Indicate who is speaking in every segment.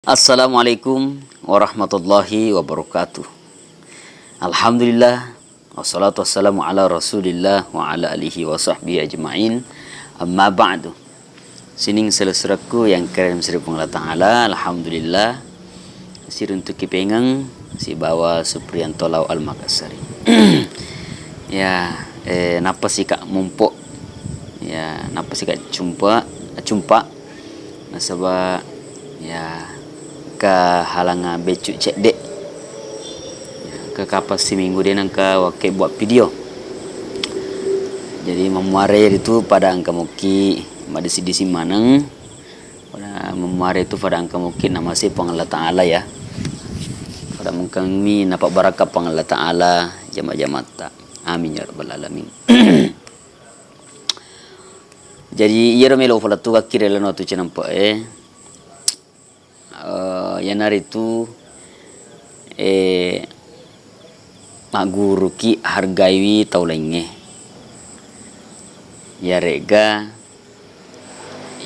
Speaker 1: Assalamualaikum warahmatullahi wabarakatuh. Alhamdulillah wassalatu wassalamu ala rasulillah wa ala alihi wa sahbihi ajma'in. Amma ba'du. Sining seleseraku yang keren Sri Allah Ta'ala. Alhamdulillah siruntuk kipengang si bawa Supriyanto Lau Al-Makassari. Ya, napa sih kak mumpuk? Ya, napa sih kak jumpa nasaba ya ke halangan becuk cek dek ke kapas si minggu dia nangka wake buat video. Jadi memuare itu pada angka muki madisi disi maneng pada memuare itu pada angka muki nama si Allah Ta'ala ya pada mengkami napak barakat Allah Ta'ala jamaah-jamaah tak amin ya rabbal alamin. Jadi ia melo fala tu kira lano tu cenampak yanar itu mak guru ki hargai tau lenge ya rega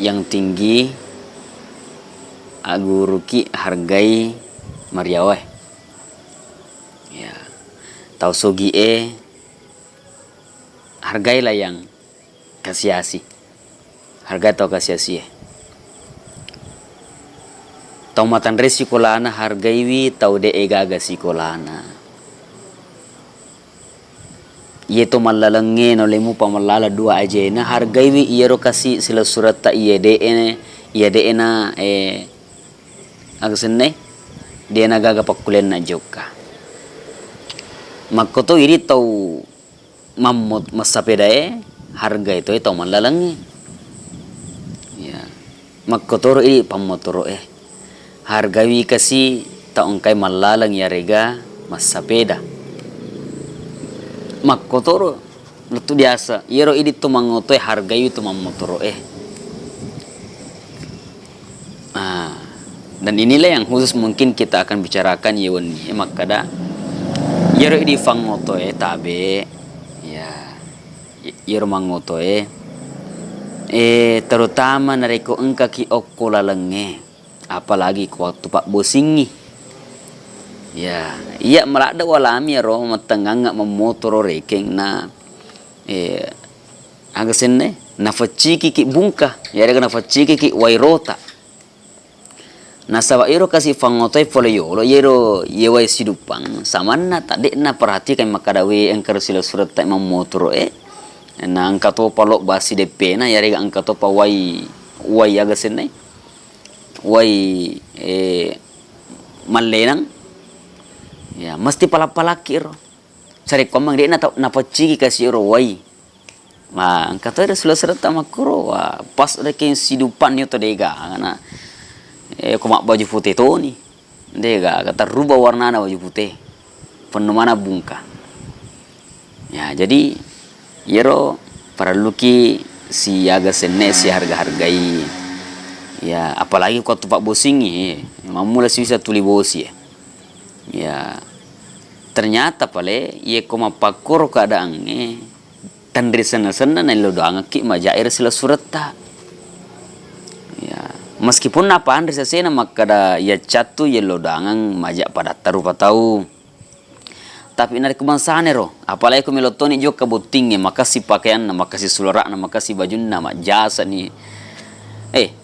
Speaker 1: yang tinggi guru ki hargai mariaweh ya tau sogi hargailah yang kasiasi harga tau kasiasi tau matan resiko lana hargaiwi tau de egaga sikolana. Ye to malalenge no lemu pamalala dua aja na hargaiwi iero kasi sila surat ta iye de ena agasenne dia na gaga pakulen na joka. Makoto iri tau mamot masapeda harga itu tau malalenge. Ya. Makotoro iri pamotoro hargawi kasi taongkai malalang ya rega masapeda makotoro lutu biasa yero idi tu mangotoy hargawi tu mamotoro dan inilah yang khusus mungkin kita akan bicarakan yewon makada yero idi fangoto tabe ya yero mangoto terutama nareko engka ki okkolalenge apalagi waktu Pak Bosingi ya iya melada walami ro matenganga memotor rekeng na agasenne na faciki ki bungka ya rega na faciki ki wairota na sawa iro kasi fangotoy foleyolo yero yewai sidupang samanna tade na perhatikan makadawe engkar sila surat ta memotor na angkato palok basi DP na ya rega angkato pa wai agasenne wai malenang ya mesti palapalaki ro cari komang dia na paciki kasih ro wai ma kata ada sulah serta makro wa pas ada ken sidupan yo to dega kana komak baju putih to ni dega kata rubah warna baju putih penuh mana bungka ya jadi yero para luki si aga sene si harga-hargai ya apalagi waktu Pak Bosingi mamula bisa tuli bosi ya ternyata pale ye koma pakor keadaan tandri sana-sana nelo doang ki majair sila surat ta ya meskipun apa andri sasena makada ya catu ye lo doangan majak pada tarupa tahu tapi nari kebangsaan ro apalagi ko melotoni jo kabutinge makasih pakaian makasih sulara makasih bajunna jasa ni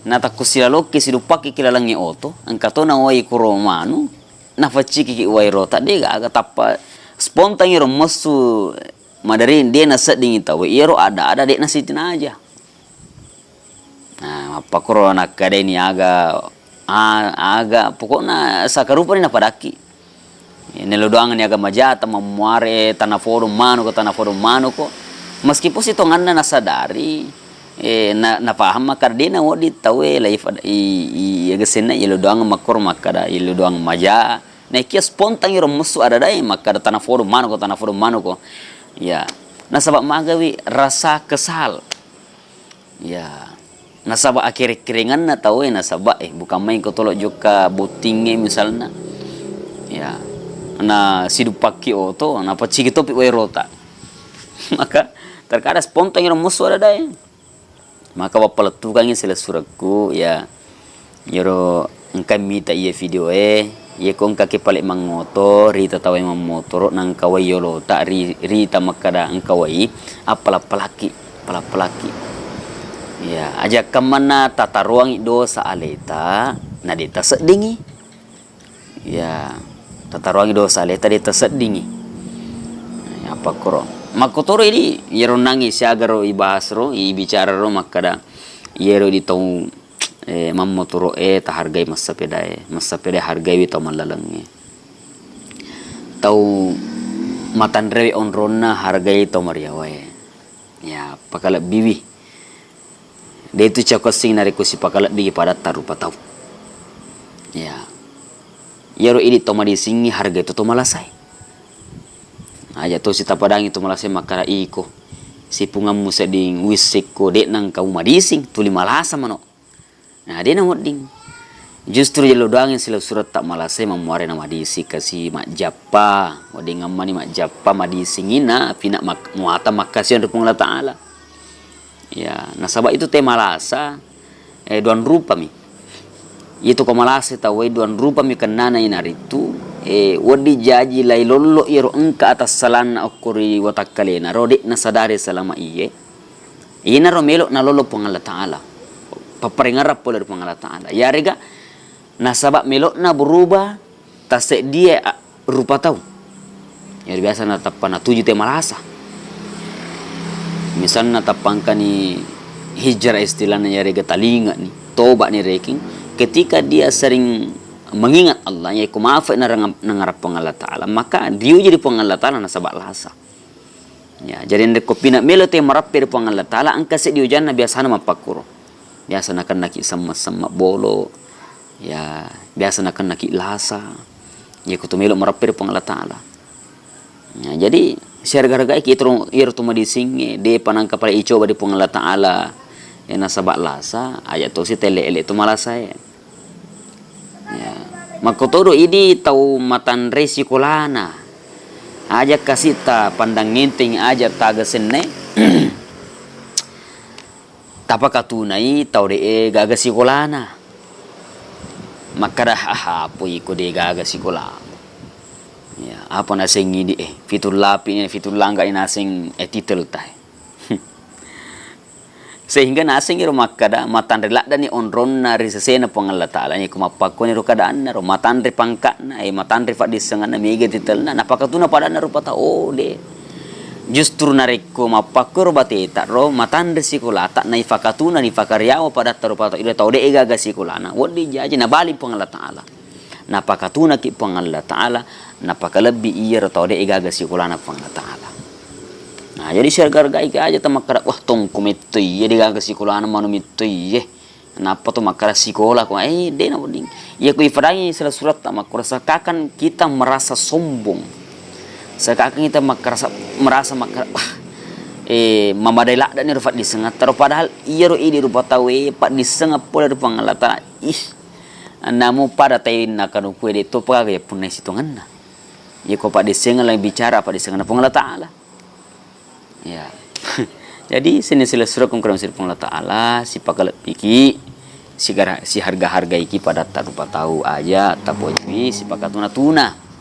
Speaker 1: nata kusila loki sidupaki kilalangi oto angkato na wai kuromanu na faciki ki wai rota dega aga tappa spontan yero masu madari dia na seding tawe yero ada dek na sitin aja nah apa corona kada ini aga pokoknya sakarupa ni na padaki nelo doangan ni aga majata mamuare tanah forum manu ko meskipun si tonganna na sadari na paham makar dina wodi tawe life i agasena yelo doang makor makada yelo doang maja na kia spontan yero musu ada dai makada tanah forum manu ko ya na sabab magawi rasa kesal ya na sabab akhir keringan na tawe na sabab bukan main ko tolok joka botinge misalnya ya na sidupaki oto na paciki topi wairota maka terkadang spontan yero musu ada dai maka wapaletukangin sila suratku ya yoro engka mita iya video ye ko engka ke pale mang motor rita tawai mang motor nang kawai yolo tak rita makada engkawai apala pelaki ya aja kemana tata ruang do sa aleta na dita sedingi ya tata ruang do sa aleta dita sedingi ya apa koro makotoro ini yero nangi siagaro ibasro ibicara ro makada yero di tau mamotoro ta hargai masapeda hargai wi tau malalangi tau matandrewi onrona hargai tau mariawae ya pakala biwi de itu cakosing nariku si pakala bigi pada tarupa tau ya yero ini tau madisingi hargai tu malasai aja to si tapadangi to malasai makara iko si pungamu seding wisiko dek nang kau madising tuli malasa mano. Nah, dia nak ding. Justru jelo doangin sila surat tak malasai mamuare na madisi kasi mak japa. Wadi ngamani mak japa madisi ngina pina muata makasian rupung Allah Ta'ala. Ya, nasabak itu teh malasa duan rupa mi. Itu ko malasa tawai duan rupa mi kenana inaritu wadi jaji lai lolo iro engka atas salan okuri watakalena rodik na sadari selama iye. Ina romelo na lolo pung Allah Ta'ala. Paparingarap pula dari Allah Ta'ala. Ya rega nasabak melok na berubah tasek dia rupa tahu. Ya biasa na tapan na tujuh tema rasa. Misalnya tapangkan ni hijrah istilahnya ya rega talinga ni tobat ni reking ketika dia sering mengingat Allah ya maaf na nangarap Allah Ta'ala maka dia jadi Allah Ta'ala nasabak lasa. Ya jadi ndek kopina melo te marapir Allah Ta'ala angka se diujan na biasa na mapakuro. Biasa nak naki sama bolo ya biasa nak naki lasa ya kutumelo merapir Allah Ta'ala ya jadi harga kita iro tuma disinge de panangka pala icoba di Allah Ta'ala ya nasabak lasa ayat to si tele tu malah saya ya makotoro ini tau matan resikolana aja kasita pandang nginting aja taga senne tapaka tunai tau de gaga sikolana makara hahapo iko de gaga sikolana ya apa nasing ini fitul lapi ni fitul langga inasing titel tai sehingga nasing iro makada matan relak dani onron na risesena Allah Ta'ala ni kumapako ni ro kadaan na ro matan re pangka na matan re fadisengan na mege titel na napaka tuna pada na rupa ta de justru nareko mapakur bateta ro matan resikula tak nai fakatuna ni fakariawa pada tarupato ida tau de gaga sikulana wodi jaji na bali Allah Ta'ala na pakatuna ki Allah Ta'ala na pakalebi iya tau de gaga sikulana Allah Ta'ala nah jadi syarga aja tamakara wah tong kumitto iya de gaga sikulana manu mitto iya napa to makara sikola ko de na woding iya ko ifadangi sila surat tamakura sakakan kita merasa sombong sekarang kita merasa mamadai lak dan rufat disengat taruh padahal iya ro ini rupa tawe pak disengat pula rupa Allah Ta'ala namu pada tayin nakanu kue de to paga ya punai situngan na ya ko pak disengat lagi bicara pak disengat Allah Ta'ala ya jadi sini sila surat kung sir Allah Ta'ala si pakalat piki si harga iki pada tarupa tahu aja tapo si pakatuna tuna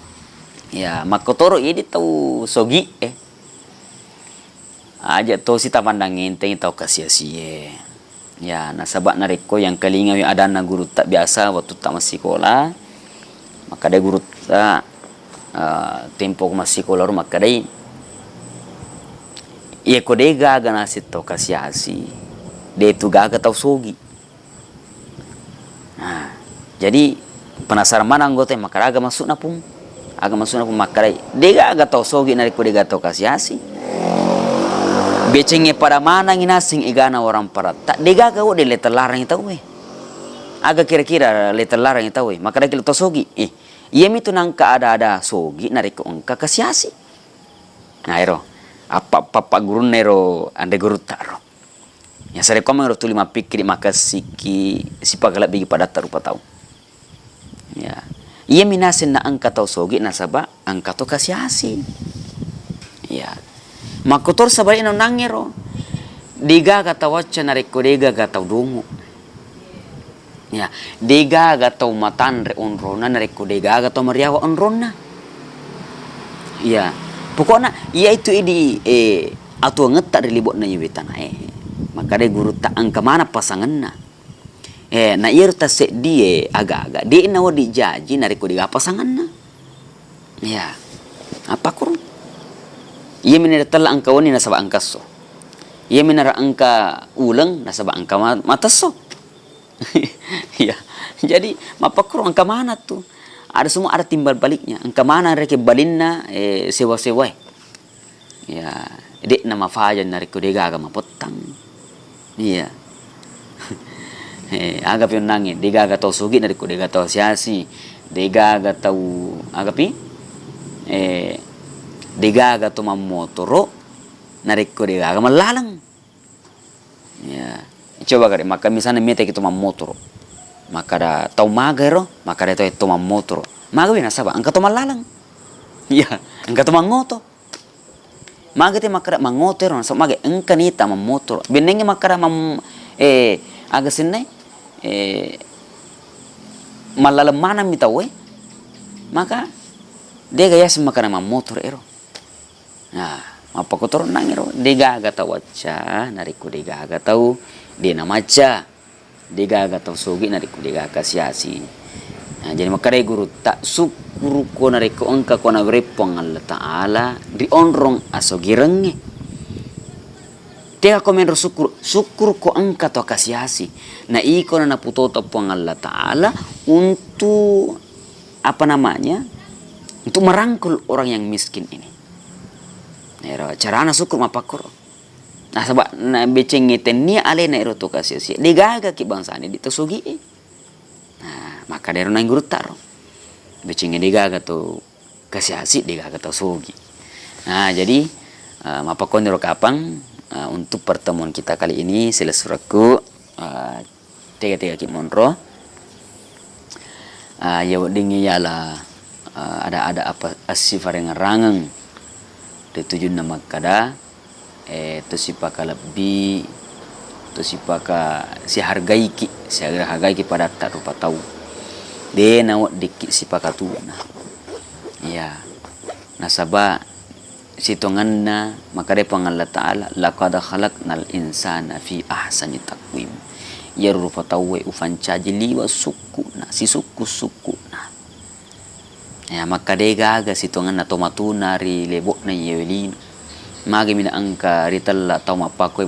Speaker 1: ya makotoro ini tahu sogi aja to si tapandangin teng tau kasia-sia ya nasabak nareko yang kalingawi ada na guru tak biasa waktu tak masih sekolah maka ada guru tak tempo masih sekolah maka ada iya ko de gaga nasit tau kasia-sia de tu gaga tau sogi nah jadi penasaran mana anggota maka raga masuk na pun agama sunna pemakarai dega aga tau sogi nariko dega tau kasiasi becenge pada mana nginasing igana orang para tak dega kau de letter larang itu aga kira-kira letter larang itu maka dega tau sogi iya mitu nangka ada sogi nariko engka kasiasi nah ero apa guru nero ande guru taro ya sare koma ro tuli mapikir makasiki sipagala bigi pada tarupa tau ya ia minasin na angka tau sogi nasaba angka to kasiasi ya makotor sabari no nangero diga kata wacha nareko diga kata dungu Ya, degaga tau matan re onrona nareko degaga tau mariawa onrona. Ya, pokoknya ia itu atau ngetak relibot na yuwitan maka de guru tak angka mana pasangan na. Na iya ta se die agak-agak de na wadi jaji nareko diga pasangan na. Ya. Apa kurang? Ia minira tala angka wani na saba angka so. Ia minara angka ulang na saba angka mataso. Ya. Jadi mapakro angka mana tuh? Ada semua ada timbal baliknya. Angka mana reke balinna sewa-sewa. Ya, dek nama fajan nareko dega agama potang. Iya. Agap yung nangin, dega aga tau sugi nareko dega tau siasi. Dega aga tau agapi dega aga tau mamotoro nareko dega aga malalang. Ya. Coba kare maka misalnya mete kita mamotoro. Maka da tau magero, maka da tau mamotoro. Maga wina saba angka tau malalang. Ya, angka tau mangoto. Maga te maka da mangotero so maga angka nita mamotoro. Benenge maka da aga sinai malalemana mitawe. Maka dega yas maka da mamotoro ero. Nah, mapakotor nangiro dega aga tau wacha nariko dega aga tau dia namaca dega aga tau sogi nariko dega kasiasi. Nah, jadi makare guru tak sukuru ko nariko angka ko na repong Allah Ta'ala di onrong asogirenge. Tega ko menro syukur ko angka to kasiasi. Na iko na naputoto pong Allah Ta'ala untuk apa namanya? Untuk merangkul orang yang miskin ini. Nah, carana syukur mapakuro. Nah, sebab na beceng ngeten ni ale na ero to kasiasi. Digaga ki bangsa ni ditosugi. Nah, maka dero nang guru taro. Beceng digaga to kasiasi digaga to sugi. Nah, jadi mapakon ro kapang untuk pertemuan kita kali ini selesuraku tiga ki monro. Ya dingi yala ada apa asifar yang rangang ditujun nama kada tu sipaka lebih tu sipaka si hargai ki pada tak rupa tahu de nawat dikit sipaka tu nah ya nasaba sitonganna maka de pangalla taala laqad khalaqnal insana fi ahsani taqwim ya rupa tahu ufan cajili wa sukuna si suku-sukuna ya maka de gaga sitonganna tomatuna ri lebok na yewelin magi mina angka ritalla tau mapakoi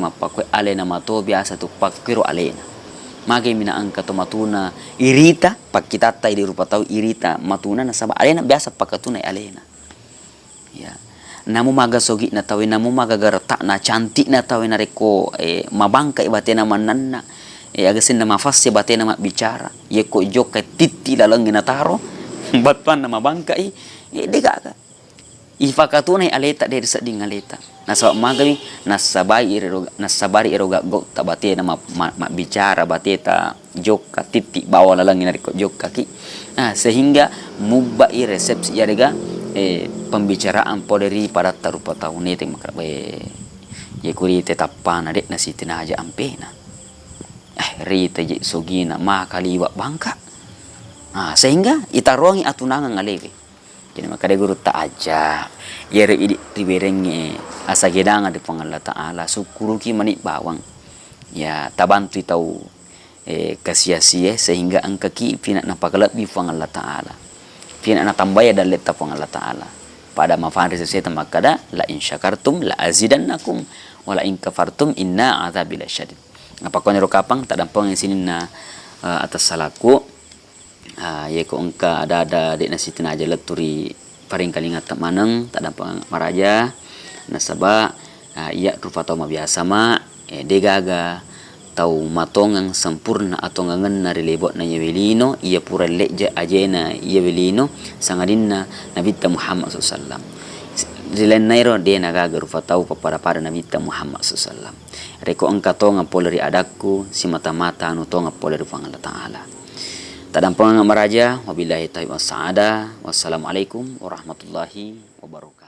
Speaker 1: alena mato biasa tu pakiro alena magi mina angka tomatuna irita pakitata di rupa tau irita matuna na sama alena biasa pakatuna alena ya namu maga sogi na tawe namu maga garta na cantik na tawe na reko mabangka ibatena mananna agasin na mafasse batena ma bicara ye ko joka titi lalang na taro batpan na mabangka degaga ifakatuna aleta dari seding aleta nasabab magawi nasabari eroga go tabate na bicara bateta joka titi bawa lalang na reko joka ki sehingga mubai resepsi yarega pembicaraan poderi pada tarupa tahun ini maka ye kuri tetapana dek nasi tina aja ampena rita je sogina maka liwa bangka sehingga itarongi atunangan ngalewe jadi maka de guru tak aja yere idi riberenge asa gedanga di Allah Ta'ala syukuru ki mani bawang ya tabantu tau kasia-sia sehingga angka ki pina napakalab bi Allah Ta'ala pina na tambaya dan leta Allah Ta'ala pada mafari seseta makada la in syakartum la azidannakum wa la in kafartum inna adzabil syadid apa ko nero kapang tadampang sinin na atas salaku ye ko engka ada dek nasi tinaja leturi paring kalingat maneng tadampang maraja nasaba iya rupa tau biasa ma degaga tau matongang sempurna atau ngangen na rilebot na yewelino iya pura leja ajena yewelino sangadinna Nabi Muhammad sallallahu Zilen nairo de nagaga rupa tau para Nabi Muhammad sallallahu reko engka tonga poleri adaku si mata-mata anu tonga poleri Allah Ta'ala tadampang maraja wabillahi taufiq wassaada wassalamualaikum warahmatullahi wabarakatuh.